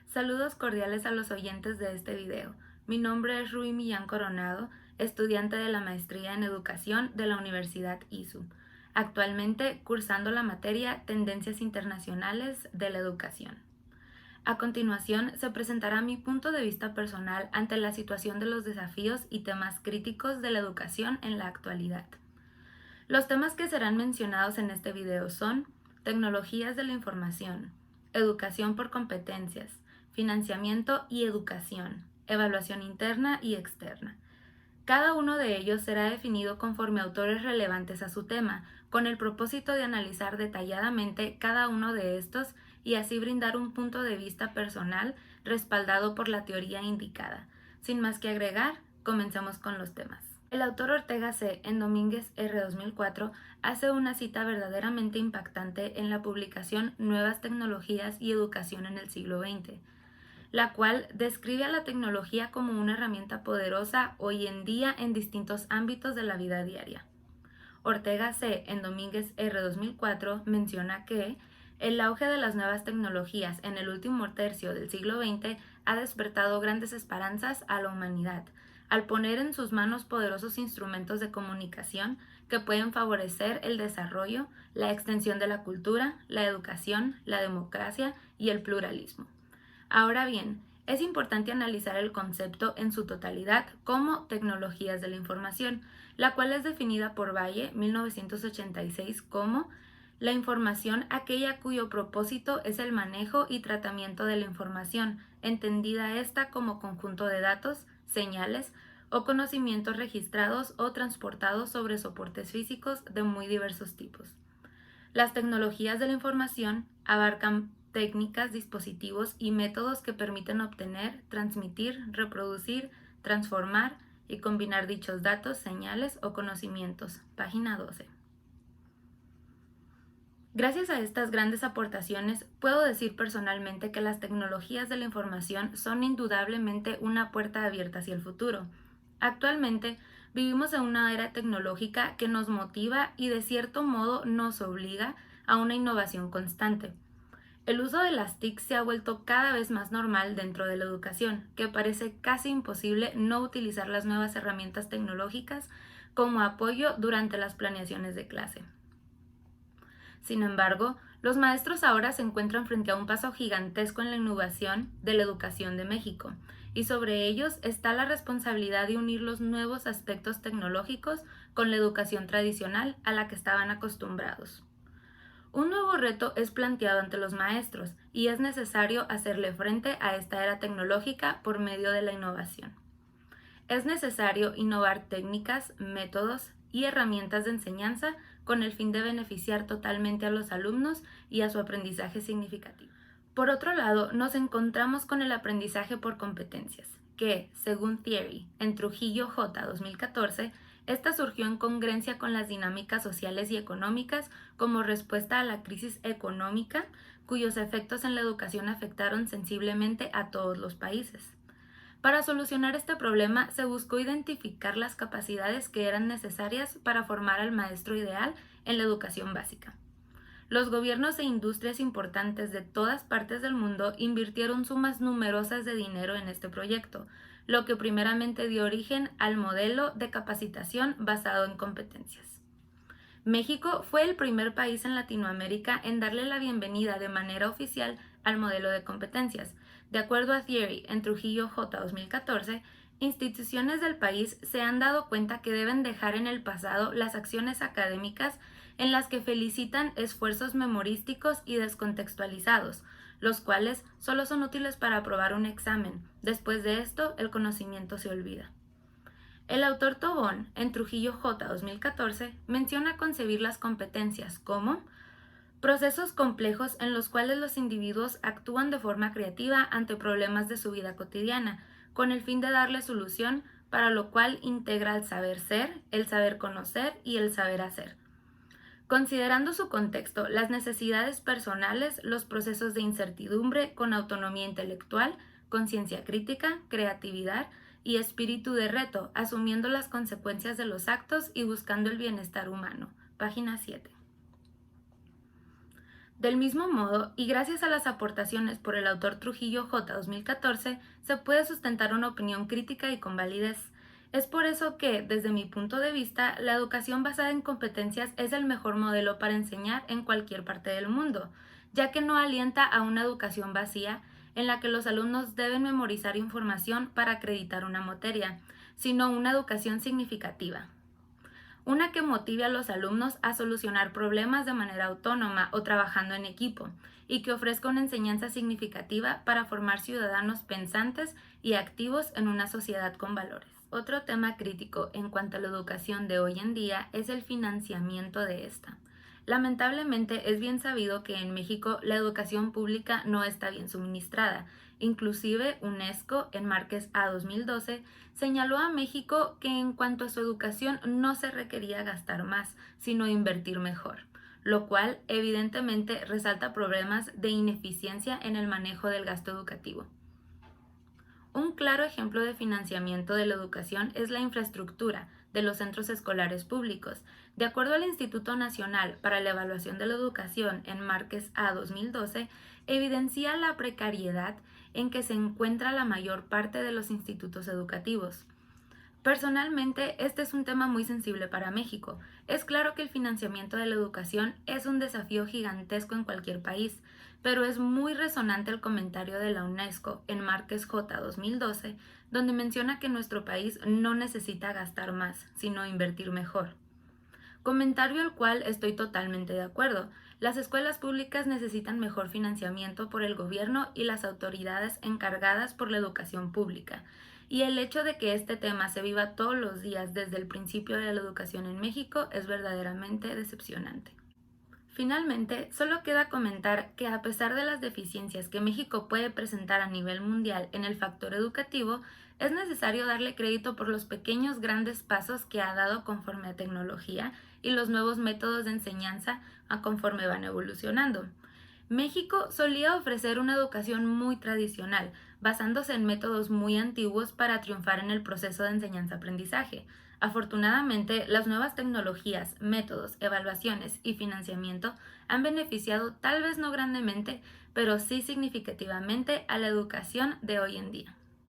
Saludos cordiales a los oyentes de este video. Mi nombre es Rui Millán Coronado, estudiante de la Maestría en Educación de la Universidad ISU, actualmente cursando la materia Tendencias Internacionales de la Educación. A continuación, se presentará mi punto de vista personal ante la situación de los desafíos y temas críticos de la educación en la actualidad. Los temas que serán mencionados en este video son tecnologías de la información, educación por competencias, financiamiento y educación, evaluación interna y externa. Cada uno de ellos será definido conforme autores relevantes a su tema, con el propósito de analizar detalladamente cada uno de estos y así brindar un punto de vista personal respaldado por la teoría indicada. Sin más que agregar, comencemos con los temas. El autor Ortega C. en Domínguez R. 2004 hace una cita verdaderamente impactante en la publicación Nuevas tecnologías y educación en el siglo XX, la cual describe a la tecnología como una herramienta poderosa hoy en día en distintos ámbitos de la vida diaria. Ortega C. en Domínguez R. 2004 menciona que el auge de las nuevas tecnologías en el último tercio del siglo XX ha despertado grandes esperanzas a la humanidad, al poner en sus manos poderosos instrumentos de comunicación que pueden favorecer el desarrollo, la extensión de la cultura, la educación, la democracia y el pluralismo. Ahora bien, es importante analizar el concepto en su totalidad como tecnologías de la información, la cual es definida por Valle, 1986, como la información aquella cuyo propósito es el manejo y tratamiento de la información, entendida esta como conjunto de datos, señales o conocimientos registrados o transportados sobre soportes físicos de muy diversos tipos. Las tecnologías de la información abarcan técnicas, dispositivos y métodos que permiten obtener, transmitir, reproducir, transformar y combinar dichos datos, señales o conocimientos. Página 12. Gracias a estas grandes aportaciones, puedo decir personalmente que las tecnologías de la información son indudablemente una puerta abierta hacia el futuro. Actualmente, vivimos en una era tecnológica que nos motiva y de cierto modo nos obliga a una innovación constante. El uso de las TIC se ha vuelto cada vez más normal dentro de la educación, que parece casi imposible no utilizar las nuevas herramientas tecnológicas como apoyo durante las planeaciones de clase. Sin embargo, los maestros ahora se encuentran frente a un paso gigantesco en la innovación de la educación de México, y sobre ellos está la responsabilidad de unir los nuevos aspectos tecnológicos con la educación tradicional a la que estaban acostumbrados. Un nuevo reto es planteado ante los maestros y es necesario hacerle frente a esta era tecnológica por medio de la innovación. Es necesario innovar técnicas, métodos y herramientas de enseñanza con el fin de beneficiar totalmente a los alumnos y a su aprendizaje significativo. Por otro lado, nos encontramos con el aprendizaje por competencias, que, según Thierry, en Trujillo J. 2014, esta surgió en congruencia con las dinámicas sociales y económicas como respuesta a la crisis económica, cuyos efectos en la educación afectaron sensiblemente a todos los países. Para solucionar este problema, se buscó identificar las capacidades que eran necesarias para formar al maestro ideal en la educación básica. Los gobiernos e industrias importantes de todas partes del mundo invirtieron sumas numerosas de dinero en este proyecto, lo que primeramente dio origen al modelo de capacitación basado en competencias. México fue el primer país en Latinoamérica en darle la bienvenida de manera oficial al modelo de competencias. De acuerdo a Thierry, en Trujillo J. 2014, instituciones del país se han dado cuenta que deben dejar en el pasado las acciones académicas en las que felicitan esfuerzos memorísticos y descontextualizados, los cuales solo son útiles para aprobar un examen. Después de esto, el conocimiento se olvida. El autor Tobón, en Trujillo J. 2014, menciona concebir las competencias como procesos complejos en los cuales los individuos actúan de forma creativa ante problemas de su vida cotidiana, con el fin de darle solución, para lo cual integra el saber ser, el saber conocer y el saber hacer. Considerando su contexto, las necesidades personales, los procesos de incertidumbre con autonomía intelectual, conciencia crítica, creatividad y espíritu de reto, asumiendo las consecuencias de los actos y buscando el bienestar humano. Página 7. Del mismo modo, y gracias a las aportaciones por el autor Trujillo J. 2014, se puede sustentar una opinión crítica y con validez. Es por eso que, desde mi punto de vista, la educación basada en competencias es el mejor modelo para enseñar en cualquier parte del mundo, ya que no alienta a una educación vacía en la que los alumnos deben memorizar información para acreditar una materia, sino una educación significativa. Una que motive a los alumnos a solucionar problemas de manera autónoma o trabajando en equipo, y que ofrezca una enseñanza significativa para formar ciudadanos pensantes y activos en una sociedad con valores. Otro tema crítico en cuanto a la educación de hoy en día es el financiamiento de esta. Lamentablemente es bien sabido que en México la educación pública no está bien suministrada. Inclusive UNESCO en Márquez A 2012 señaló a México que en cuanto a su educación no se requería gastar más, sino invertir mejor, lo cual evidentemente resalta problemas de ineficiencia en el manejo del gasto educativo. Un claro ejemplo de financiamiento de la educación es la infraestructura de los centros escolares públicos. De acuerdo al Instituto Nacional para la Evaluación de la Educación en Márquez A 2012, evidencia la precariedad en que se encuentra la mayor parte de los institutos educativos. Personalmente, este es un tema muy sensible para México. Es claro que el financiamiento de la educación es un desafío gigantesco en cualquier país, pero es muy resonante el comentario de la UNESCO en Márquez J 2012, donde menciona que nuestro país no necesita gastar más, sino invertir mejor. Comentario al cual estoy totalmente de acuerdo. Las escuelas públicas necesitan mejor financiamiento por el gobierno y las autoridades encargadas por la educación pública. Y el hecho de que este tema se viva todos los días desde el principio de la educación en México es verdaderamente decepcionante. Finalmente, solo queda comentar que a pesar de las deficiencias que México puede presentar a nivel mundial en el factor educativo, es necesario darle crédito por los pequeños grandes pasos que ha dado conforme a tecnología y los nuevos métodos de enseñanza a conforme van evolucionando. México solía ofrecer una educación muy tradicional, basándose en métodos muy antiguos para triunfar en el proceso de enseñanza-aprendizaje. Afortunadamente, las nuevas tecnologías, métodos, evaluaciones y financiamiento han beneficiado tal vez no grandemente, pero sí significativamente a la educación de hoy en día.